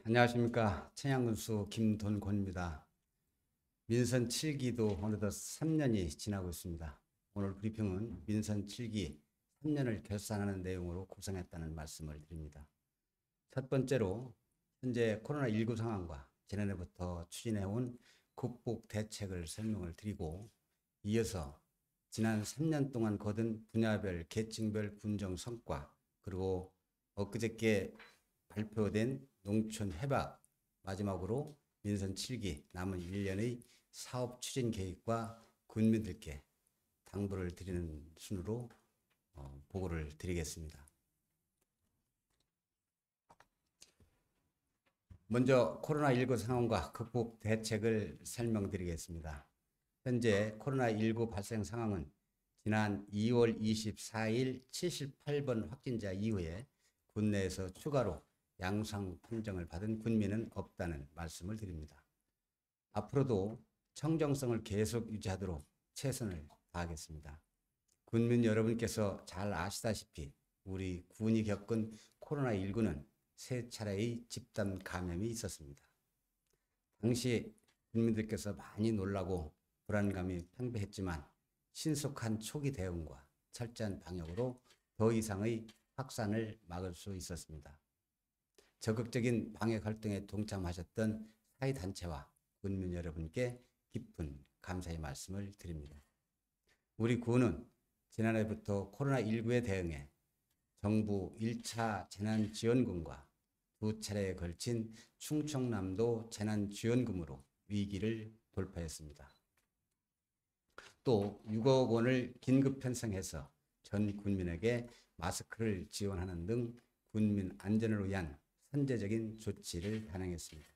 안녕하십니까. 청양군수 김돈곤입니다. 민선 7기도 어느덧 3년이 지나고 있습니다. 오늘 브리핑은 민선 7기 3년을 결산하는 내용으로 구성했다는 말씀을 드립니다. 첫 번째로 현재 코로나19 상황과 지난해부터 추진해온 극복 대책을 설명을 드리고, 이어서 지난 3년 동안 거둔 분야별 계층별 분정 성과, 그리고 엊그저께 발표된 농촌 해박, 마지막으로 민선 7기 남은 1년의 사업 추진 계획과 군민들께 당부를 드리는 순으로 보고를 드리겠습니다. 먼저 코로나19 상황과 극복 대책을 설명드리겠습니다. 현재 코로나19 발생 상황은 지난 2월 24일 78번 확진자 이후에 군내에서 추가로 양성 판정을 받은 군민은 없다는 말씀을 드립니다. 앞으로도 청정성을 계속 유지하도록 최선을 다하겠습니다. 군민 여러분께서 잘 아시다시피 우리 군이 겪은 코로나19는 세 차례의 집단 감염이 있었습니다. 당시 국민들께서 많이 놀라고 불안감이 팽배했지만 신속한 초기 대응과 철저한 방역으로 더 이상의 확산을 막을 수 있었습니다. 적극적인 방역 활동에 동참하셨던 사회단체와 군민 여러분께 깊은 감사의 말씀을 드립니다. 우리 군은 지난해부터 코로나19에 대응해 정부 1차 재난지원금과 두 차례에 걸친 충청남도 재난지원금으로 위기를 돌파했습니다. 또 6억 원을 긴급 편성해서 전 국민에게 마스크를 지원하는 등 국민 안전을 위한 선제적인 조치를 단행했습니다.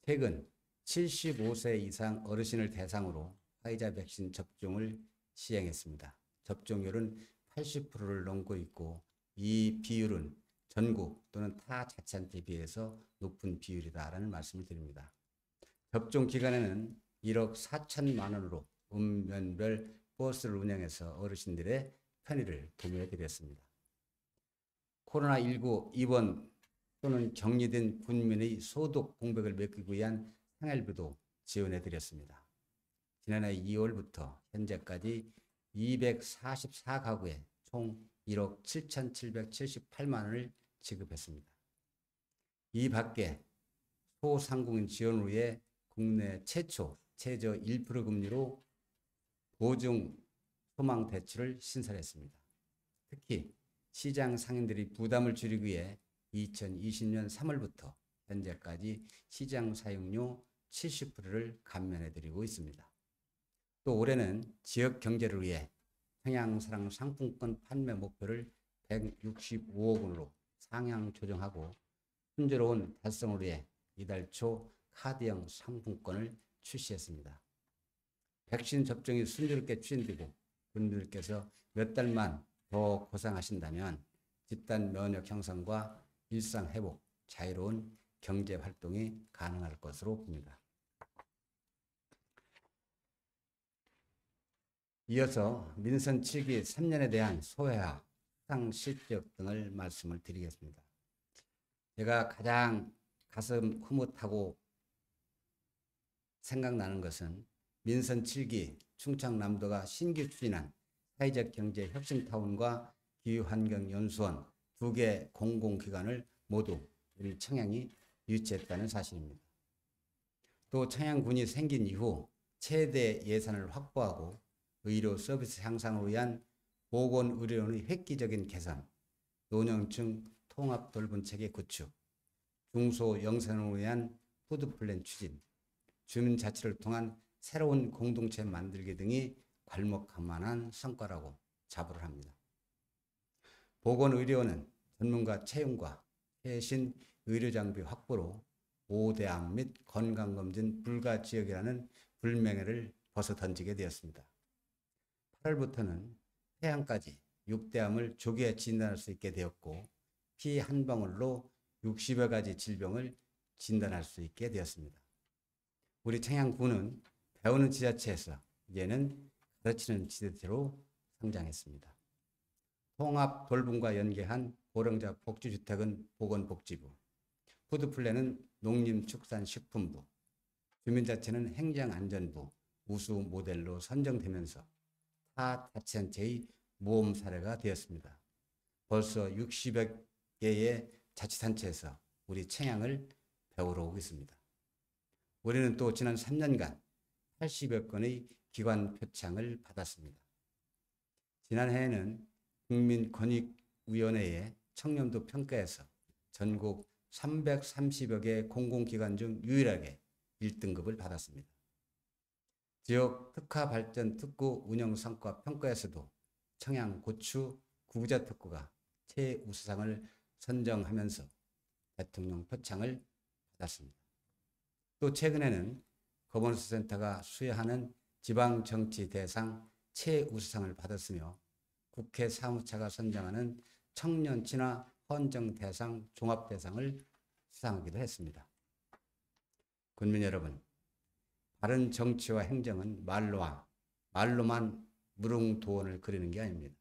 최근 75세 이상 어르신을 대상으로 화이자 백신 접종을 시행했습니다. 접종률은 80%를 넘고 있고, 이 비율은 전국 또는 타 자치한테 비해서 높은 비율이다라는 말씀을 드립니다. 접종 기간에는 1억 4천만 원으로 읍면별 버스를 운영해서 어르신들의 편의를 도모해 드렸습니다. 코로나19 입원 또는 격리된 군민의 소득 공백을 메꾸기 위한 생활비도 지원해 드렸습니다. 지난해 2월부터 현재까지 244가구에 총 1억 7,778만 원을 지급했습니다. 이 밖에 소상공인 지원을 위해 국내 최초 최저 1% 금리로 보증 소망 대출을 신설했습니다. 특히 시장 상인들이 부담을 줄이기 위해 2020년 3월부터 현재까지 시장 사용료 70%를 감면해드리고 있습니다. 또 올해는 지역 경제를 위해 평양사랑 상품권 판매 목표를 165억 원으로 상향 조정하고, 순조로운 달성을 위해 이달 초 카드형 상품권을 출시했습니다. 백신 접종이 순조롭게 추진되고 군민들께서 몇 달만 더 고생하신다면 집단 면역 형성과 일상 회복, 자유로운 경제 활동이 가능할 것으로 봅니다. 이어서 민선 7기 3년에 대한 소회와 수상 실적 등을 말씀을 드리겠습니다. 제가 가장 가슴 흐뭇하고 생각나는 것은 민선 7기 충청남도가 신규 추진한 사회적 경제 혁신타운과 기후환경연수원 2개 공공기관을 모두 우리 청양이 유치했다는 사실입니다. 또 청양군이 생긴 이후 최대 예산을 확보하고 의료 서비스 향상을 위한 보건의료원의 획기적인 개선, 노년층 통합 돌봄 체계 구축, 중소영상을 위한 푸드플랜 추진, 주민자치를 통한 새로운 공동체 만들기 등이 괄목할 만한 성과라고 자부를 합니다. 보건의료원은 전문가 채용과 최신 의료장비 확보로 5대암 및 건강검진 불가 지역이라는 불명예를 벗어던지게 되었습니다. 8월부터는 폐암까지 6대암을 조기에 진단할 수 있게 되었고, 피 한 방울로 60여 가지 질병을 진단할 수 있게 되었습니다. 우리 청양군은 배우는 지자체에서 이제는 가르치는 지자체로 성장했습니다. 통합 돌봄과 연계한 고령자 복지주택은 보건복지부, 푸드플랜은 농림축산식품부, 주민자치는 행정안전부 우수 모델로 선정되면서 타 자치단체의 모험 사례가 되었습니다. 벌써 60여 개의 자치단체에서 우리 청양을 배우러 오고 있습니다. 우리는 또 지난 3년간 80여 건의 기관 표창을 받았습니다. 지난해에는 국민권익위원회의 청렴도 평가에서 전국 330여 개 공공기관 중 유일하게 1등급을 받았습니다. 지역 특화 발전 특구 운영 성과 평가에서도 청양 고추 구구자 특구가 최우수상을 선정하면서 대통령 표창을 받았습니다. 또 최근에는 거버넌스 센터가 수여하는 지방정치 대상 최우수상을 받았으며 국회 사무처가 선정하는 청년 친화 헌정 대상 종합 대상을 수상하기도 했습니다. 국민 여러분, 바른 정치와 행정은 말로만 무릉도원을 그리는 게 아닙니다.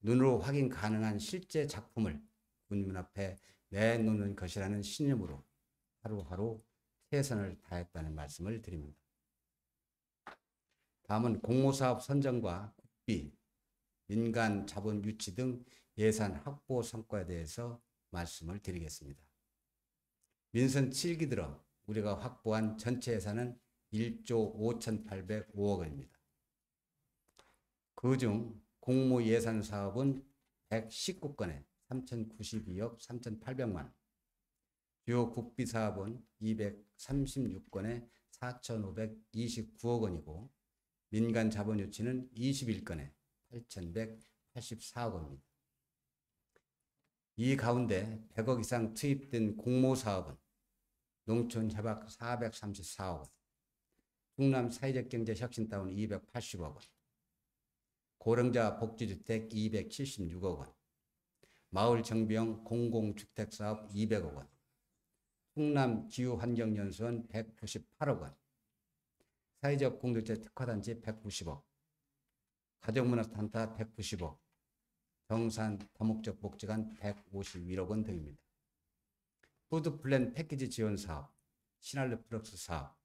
눈으로 확인 가능한 실제 작품을 국민 앞에 내놓는 것이라는 신념으로 하루하루 최선을 다했다는 말씀을 드립니다. 다음은 공모사업 선정과 국비, 민간 자본 유치 등 예산 확보 성과에 대해서 말씀을 드리겠습니다. 민선 7기 들어 우리가 확보한 전체 예산은 1조 5,805억 원입니다. 그중 공모 예산 사업은 119건에 3,092억 3,800만 원, 주요 국비 사업은 236건에 4,529억 원이고 민간 자본 유치는 21건에 8,184억 원입니다. 이 가운데 100억 이상 투입된 공모 사업은 농촌 협약 434억 원, 충남 사회적 경제 혁신타운 280억 원, 고령자 복지주택 276억 원, 마을 정비형 공공주택 사업 200억 원, 충남 기후환경연수원 198억 원, 사회적 공동체 특화단지 190억, 가족문화센터 190억, 정산 다목적 복지관 151억 원 등입니다. 푸드플랜 패키지 지원 사업, 신한루 프럭스 사업,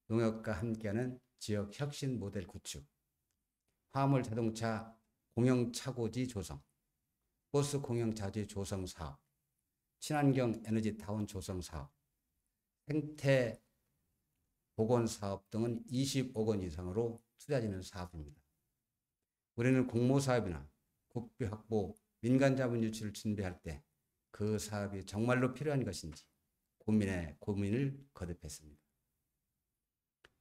농협과 함께하는 지역 혁신 모델 구축, 화물 자동차 공영차고지 조성, 버스 공영차지 조성 사업, 친환경 에너지 타운 조성 사업, 생태 보건 사업 등은 20억 원 이상으로 투자되는 사업입니다. 우리는 공모 사업이나 국비 확보, 민간 자본 유치를 준비할 때 그 사업이 정말로 필요한 것인지 고민을 거듭했습니다.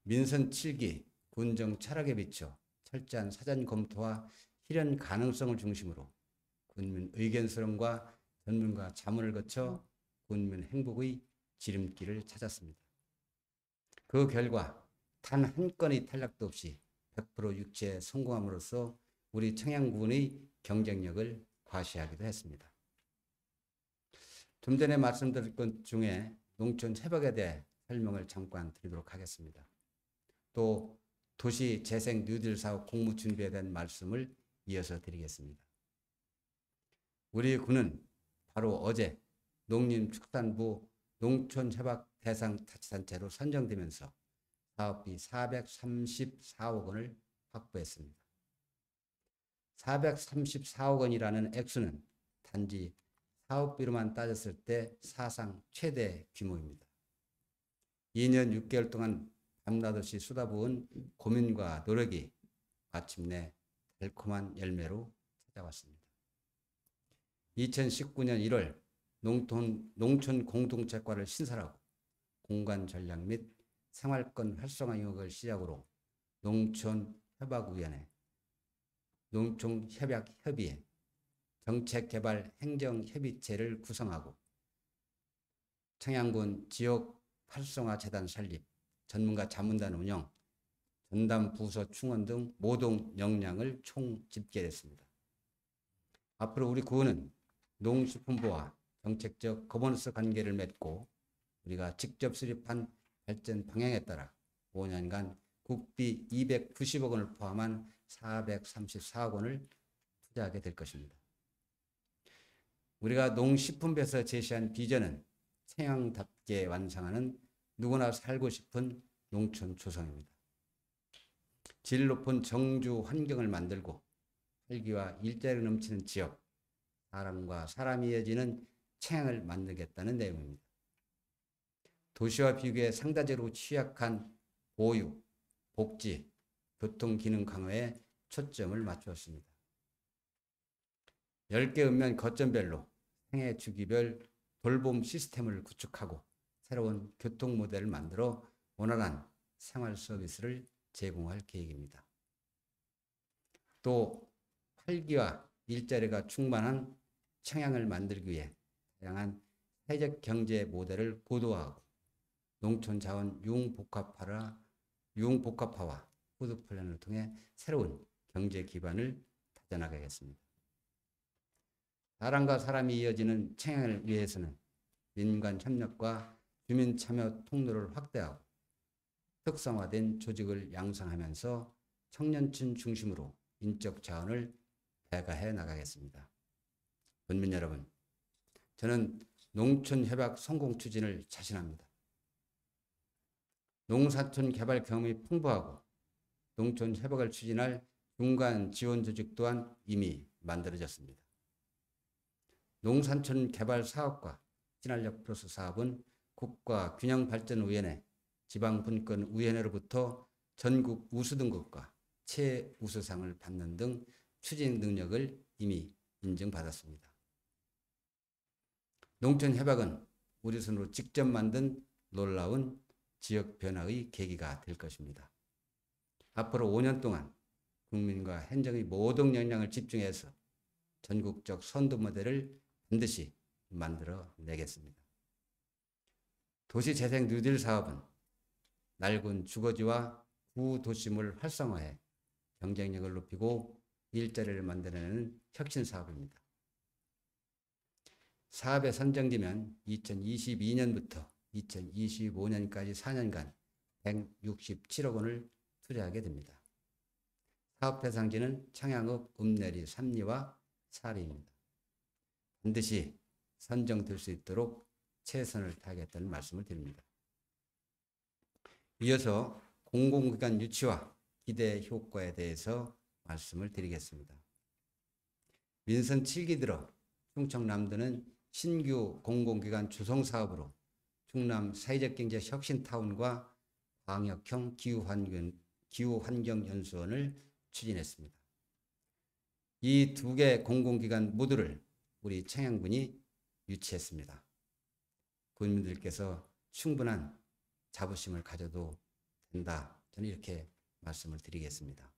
민선 7기 군정 철학에 비춰 철저한 사전 검토와 실현 가능성을 중심으로 군민 의견 수렴과 전문가 자문을 거쳐 군민 행복의 지름길을 찾았습니다. 그 결과 단 한 건의 탈락도 없이 100% 유치에 성공함으로써 우리 청양군의 경쟁력을 과시하기도 했습니다. 좀 전에 말씀드린 것 중에 농촌 협약에 대해 설명을 잠깐 드리도록 하겠습니다. 또 도시 재생 뉴딜 사업 공모 준비에 대한 말씀을 이어서 드리겠습니다. 우리 군은 바로 어제 농림축산부 농촌협약 대상 자치단체로 선정되면서 사업비 434억 원을 확보했습니다. 434억 원이라는 액수는 단지 사업비로만 따졌을 때 사상 최대 규모입니다. 2년 6개월 동안 밤낮없이 쏟아부은 고민과 노력이 마침내 달콤한 열매로 찾아왔습니다. 2019년 1월 농촌 공동체과를 신설하고 공간 전략 및 생활권 활성화 영역을 시작으로 농촌협약위원회, 농촌협약협의회, 정책개발 행정협의체를 구성하고 청양군 지역 활성화 재단 설립, 전문가 자문단 운영, 전담 부서 충원 등 모동 역량을 총 집계했습니다. 앞으로 우리 군은 농식품부와 정책적 거버넌스 관계를 맺고 우리가 직접 수립한 발전 방향에 따라 5년간 국비 290억 원을 포함한 434억 원을 투자하게 될 것입니다. 우리가 농식품부에서 제시한 비전은 청양답게 완성하는 누구나 살고 싶은 농촌 조성입니다. 질 높은 정주 환경을 만들고 활기와 일자리가 넘치는 지역, 사람과 사람이 이어지는 청양을 만들겠다는 내용입니다. 도시와 비교해 상대적으로 취약한 보육, 복지, 교통 기능 강화에 초점을 맞추었습니다. 10개 읍면 거점별로 생애 주기별 돌봄 시스템을 구축하고 새로운 교통 모델을 만들어 원활한 생활 서비스를 제공할 계획입니다. 또 활기와 일자리가 충만한 청양을 만들기 위해 다양한 사회적 경제 모델을 고도화하고 농촌 자원 융복합화와 푸드 플랜을 통해 새로운 경제 기반을 다져나가겠습니다. 사람과 사람이 이어지는 청양을 위해서는 민간 협력과 주민 참여 통로를 확대하고 특성화된 조직을 양성하면서 청년층 중심으로 인적 자원을 배가해 나가겠습니다. 국민 여러분, 저는 농촌 협약 성공 추진을 자신합니다. 농사촌 개발 경험이 풍부하고 농촌 협약을 추진할 중간 지원 조직 또한 이미 만들어졌습니다. 농산촌 개발 사업과 친환력 플러스 사업은 국가균형발전위원회, 지방분권위원회로부터 전국 우수 등급과 최우수상을 받는 등 추진 능력을 이미 인정받았습니다. 농촌협약은 우리 손으로 직접 만든 놀라운 지역 변화의 계기가 될 것입니다. 앞으로 5년 동안 국민과 행정의 모든 역량을 집중해서 전국적 선도 모델을 반드시 만들어 내겠습니다. 도시재생 뉴딜 사업은 낡은 주거지와 구도심을 활성화해 경쟁력을 높이고 일자리를 만들어내는 혁신 사업입니다. 사업에 선정되면 2022년부터 2025년까지 4년간 167억 원을 투자하게 됩니다. 사업 대상지는 청양읍 읍내리 3리와 4리입니다. 반드시 선정될 수 있도록 최선을 다하겠다는 말씀을 드립니다. 이어서 공공기관 유치와 기대 효과에 대해서 말씀을 드리겠습니다. 민선 7기 들어 충청남도는 신규 공공기관 조성 사업으로 충남 사회적 경제 혁신타운과 광역형 기후환경연수원을 추진했습니다. 이 두 개 공공기관 모두를 우리 청양군이 유치했습니다. 국민들께서 충분한 자부심을 가져도 된다. 저는 이렇게 말씀을 드리겠습니다.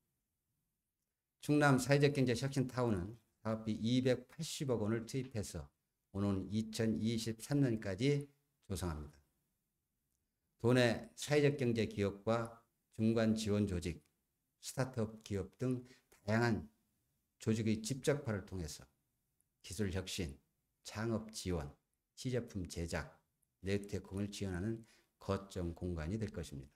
충남 사회적 경제 혁신타운은 사업비 280억 원을 투입해서 오는 2023년까지 조성합니다. 도내 사회적 경제 기업과 중간 지원 조직, 스타트업 기업 등 다양한 조직의 집적화를 통해서 기술 혁신, 창업 지원, 시제품 제작, 네트워킹을 지원하는 거점 공간이 될 것입니다.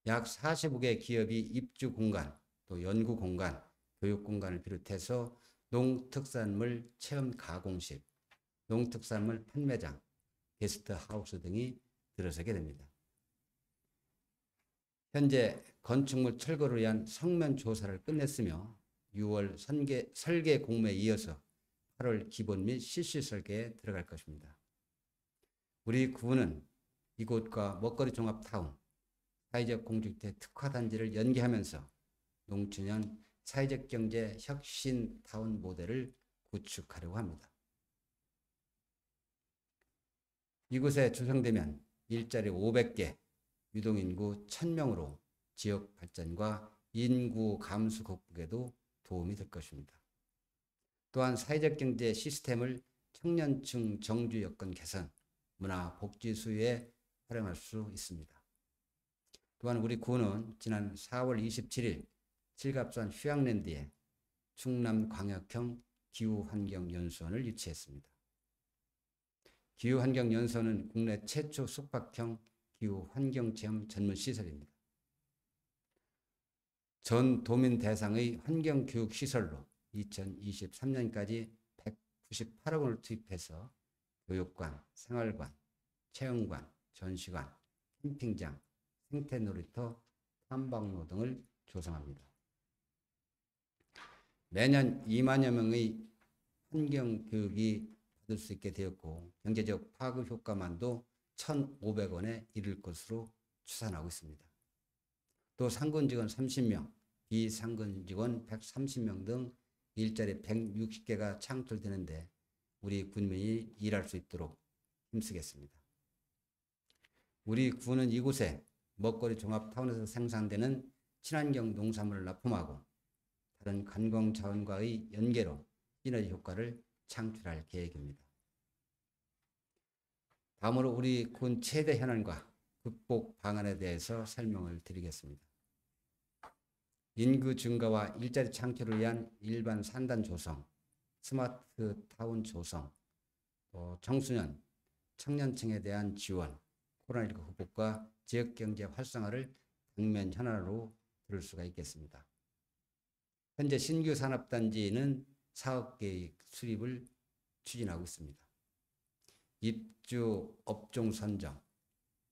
약 45개 기업이 입주 공간, 또 연구 공간, 교육 공간을 비롯해서 농특산물 체험 가공실, 농특산물 판매장, 게스트하우스 등이 들어서게 됩니다. 현재 건축물 철거를 위한 성면 조사를 끝냈으며 6월 설계 공모에 이어서 8월 기본 및 실시 설계에 들어갈 것입니다. 우리 구는 이곳과 먹거리 종합타운, 사회적 공주택 특화단지를 연계하면서 농촌형 사회적 경제 혁신타운 모델을 구축하려고 합니다. 이곳에 조성되면 일자리 500개, 유동인구 1000명으로 지역 발전과 인구 감소 극복에도 도움이 될 것입니다. 또한 사회적 경제 시스템을 청년층 정주 여건 개선, 문화 복지 수요에 활용할 수 있습니다. 또한 우리 구는 지난 4월 27일 칠갑산 휴양랜드에 충남광역형 기후환경연수원을 유치했습니다. 기후환경연수원은 국내 최초 숙박형 기후환경체험 전문시설입니다. 전 도민 대상의 환경교육시설로 2023년까지 198억 원을 투입해서 교육관, 생활관, 체험관, 전시관, 캠핑장, 생태놀이터, 탐방로 등을 조성합니다. 매년 2만여 명의 환경교육이 받을 수 있게 되었고 경제적 파급 효과만도 1,500원에 이를 것으로 추산하고 있습니다. 또 상근 직원 30명, 비상근 직원 130명 등 일자리 160개가 창출되는데 우리 군민이 일할 수 있도록 힘쓰겠습니다. 우리 군은 이곳에 먹거리 종합타운에서 생산되는 친환경 농산물을 납품하고 다른 관광 자원과의 연계로 시너지 효과를 창출할 계획입니다. 다음으로 우리 군 최대 현안과 극복 방안에 대해서 설명을 드리겠습니다. 인구 증가와 일자리 창출을 위한 일반 산단 조성, 스마트 타운 조성, 청소년, 청년층에 대한 지원, 코로나19 극복과 지역경제 활성화를 당면 현안으로 들을 수가 있겠습니다. 현재 신규 산업단지는 사업계획 수립을 추진하고 있습니다. 입주 업종 선정,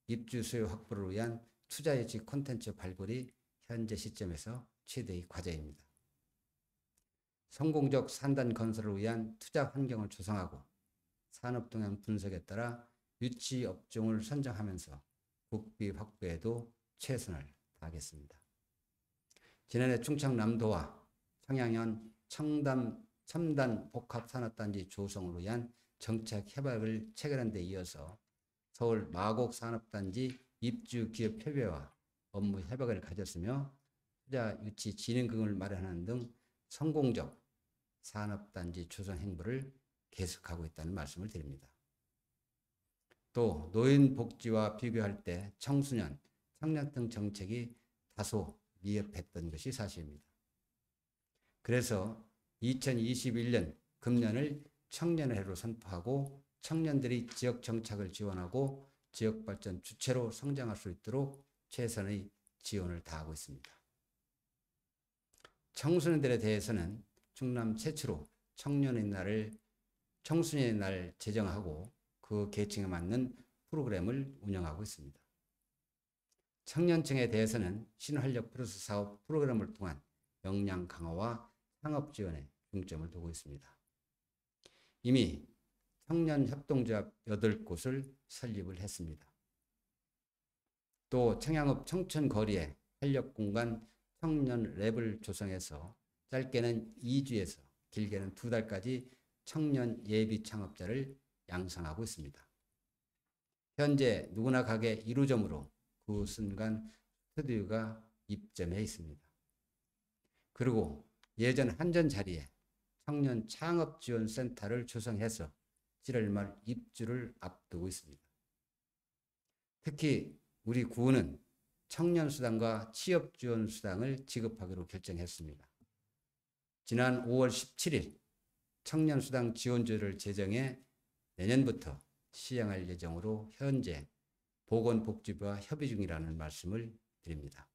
입주 수요 확보를 위한 투자 유치 콘텐츠 발굴이 현재 시점에서 최대의 과제입니다. 성공적 산단 건설을 위한 투자 환경을 조성하고 산업 동향 분석에 따라 유치 업종을 선정하면서 국비 확보에도 최선을 다하겠습니다. 지난해 충청남도와 청양현 첨단 복합산업단지 조성을 위한 정책 협약을 체결한 데 이어서 서울 마곡산업단지 입주 기업 협의회와 업무 협약을 가졌으며 투자 유치 진행금을 마련하는 등 성공적 산업단지 조성 행보를 계속하고 있다는 말씀을 드립니다. 또 노인 복지와 비교할 때 청소년, 청년층 정책이 다소 미흡했던 것이 사실입니다. 그래서 2021년 금년을 청년의 해로 선포하고 청년들이 지역 정착을 지원하고 지역 발전 주체로 성장할 수 있도록 최선의 지원을 다하고 있습니다. 청소년들에 대해서는 충남 최초로 청년의 날 제정하고 그 계층에 맞는 프로그램을 운영하고 있습니다. 청년층에 대해서는 신활력 플러스 사업 프로그램을 통한 역량 강화와 창업 지원에 중점을 두고 있습니다. 이미 청년 협동조합 8곳을 설립을 했습니다. 또 청양읍 청천거리에 활력공간 청년 랩을 조성해서 짧게는 2주에서 길게는 2달까지 청년 예비 창업자를 양성하고 있습니다. 현재 누구나 가게 1호점으로 그 순간 스튜디오가 입점해 있습니다. 그리고 예전 한전 자리에 청년 창업지원센터를 조성해서 7월 말 입주를 앞두고 있습니다. 특히 우리 구는 청년수당과 취업지원수당을 지급하기로 결정했습니다. 지난 5월 17일 청년수당 지원조를 제정해 내년부터 시행할 예정으로 현재 보건복지부와 협의 중이라는 말씀을 드립니다.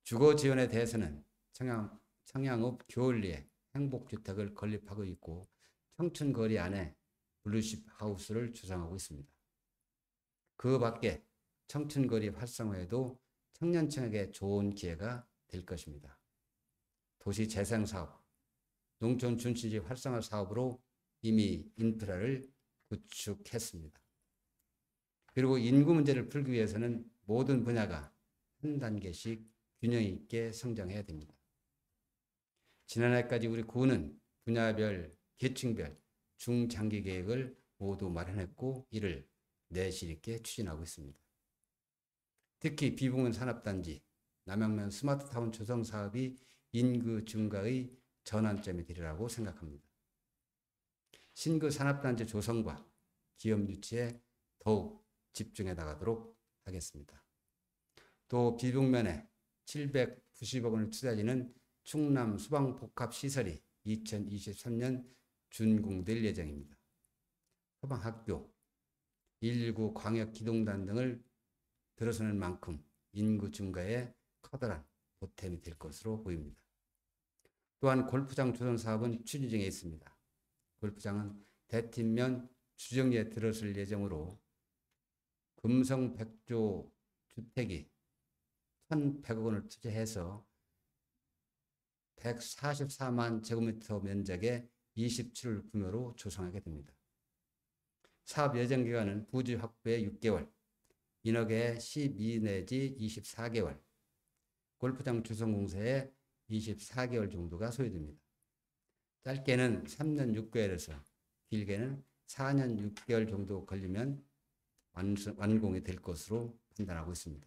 주거 지원에 대해서는 청양읍 교울리에 행복주택을 건립하고 있고 청춘거리 안에 블루십 하우스를 조성하고 있습니다. 그 밖에 청춘거리 활성화에도 청년층에게 좋은 기회가 될 것입니다. 도시재생사업, 농촌준치지 활성화 사업으로 이미 인프라를 구축했습니다. 그리고 인구 문제를 풀기 위해서는 모든 분야가 한 단계씩 균형 있게 성장해야 됩니다. 지난해까지 우리 구는 분야별, 계층별, 중장기 계획을 모두 마련했고 이를 내실 있게 추진하고 있습니다. 특히 비부문 산업단지, 남양면 스마트타운 조성 사업이 인구 증가의 전환점이 되리라고 생각합니다. 신규 산업단지 조성과 기업 유치에 더욱 집중해 나가도록 하겠습니다. 또 비북면에 790억 원을 투자하는 충남 소방복합시설이 2023년 준공될 예정입니다. 소방학교, 119 광역기동단 등을 들어서는 만큼 인구 증가에 커다란 보탬이 될 것으로 보입니다. 또한 골프장 조성 사업은 추진 중에 있습니다. 골프장은 대팀면 추정리에 들어설 예정으로 금성 백조 주택이 1,100억 원을 투자해서 144만 제곱미터 면적의 27홀 규모로 조성하게 됩니다. 사업 예정 기간은 부지 확보에 6개월, 인허가에 12 내지 24개월, 골프장 조성 공사에 24개월 정도가 소요됩니다. 짧게는 3년 6개월에서 길게는 4년 6개월 정도 걸리면 완공이 될 것으로 판단하고 있습니다.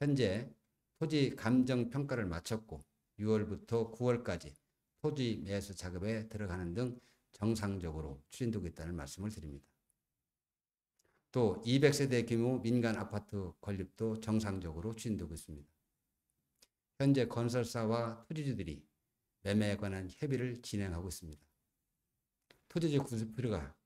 현재 토지 감정 평가를 마쳤고 6월부터 9월까지 토지 매수 작업에 들어가는 등 정상적으로 추진되고 있다는 말씀을 드립니다. 또 200세대 규모 민간 아파트 건립도 정상적으로 추진되고 있습니다. 현재 건설사와 토지주들이 매매에 관한 협의를 진행하고 있습니다. 토지주 90%가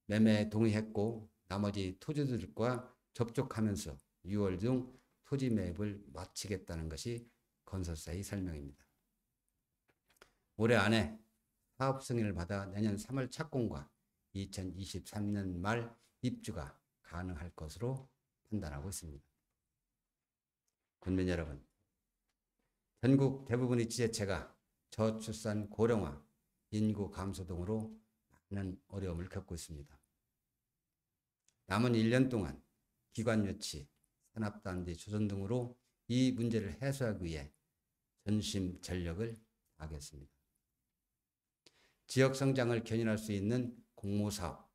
매매에 동의했고 나머지 토지주들과 접촉하면서 6월 중 토지 매입을 마치겠다는 것이 건설사의 설명입니다. 올해 안에 사업 승인을 받아 내년 3월 착공과 2023년 말 입주가 가능할 것으로 판단하고 있습니다. 국민 여러분, 전국 대부분의 지자체가 저출산 고령화, 인구 감소 등으로 많은 어려움을 겪고 있습니다. 남은 1년 동안 기관 유치, 산업단지 조성 등으로 이 문제를 해소하기 위해 전심 전력을 다하겠습니다. 지역 성장을 견인할 수 있는 공모사업,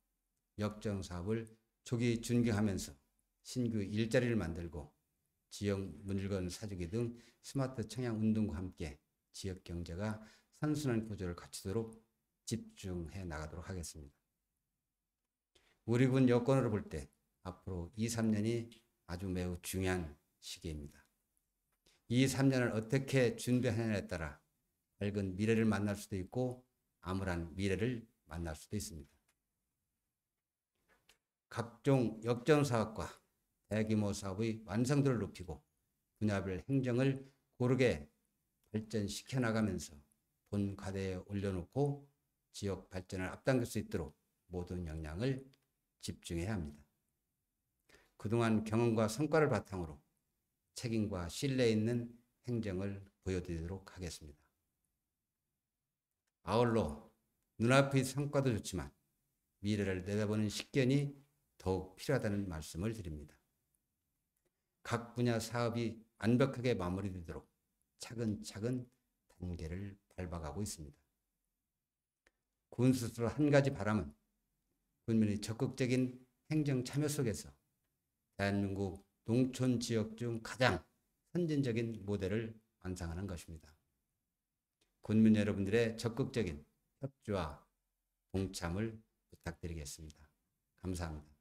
역정사업을 조기 준경하면서 신규 일자리를 만들고 지역 물건 사주기 등 스마트 청약 운동과 함께 지역 경제가 선순환 구조를 갖추도록 집중해 나가도록 하겠습니다. 우리 군 여건으로 볼 때 앞으로 2, 3년이 아주 매우 중요한 시기입니다. 2, 3년을 어떻게 준비하느냐에 따라 밝은 미래를 만날 수도 있고 암울한 미래를 만날 수도 있습니다. 각종 역전사업과 대규모 사업의 완성도를 높이고 분야별 행정을 고르게 발전시켜 나가면서 본 과대에 올려놓고 지역 발전을 앞당길 수 있도록 모든 역량을 집중해야 합니다. 그동안 경험과 성과를 바탕으로 책임과 신뢰 있는 행정을 보여드리도록 하겠습니다. 아울러 눈앞의 성과도 좋지만 미래를 내다보는 식견이 더욱 필요하다는 말씀을 드립니다. 각 분야 사업이 완벽하게 마무리되도록 차근차근 단계를 밟아가고 있습니다. 군 스스로 한 가지 바람은 군민의 적극적인 행정 참여 속에서 대한민국 농촌 지역 중 가장 선진적인 모델을 완성하는 것입니다. 군민 여러분들의 적극적인 협조와 동참을 부탁드리겠습니다. 감사합니다.